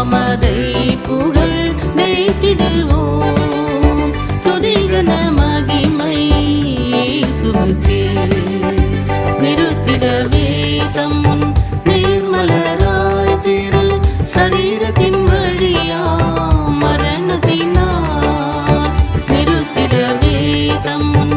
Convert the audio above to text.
நாமமதை புகழ் தேய்த்திடுவோம். துதிகன மகிமை இயேசுவுக்கே நிறுத்திடவே தம்முன் நிர்மலராய் திரு சரீரத்தின் வழியா மரணத்தினால் நிறுத்திடவே தம்முன்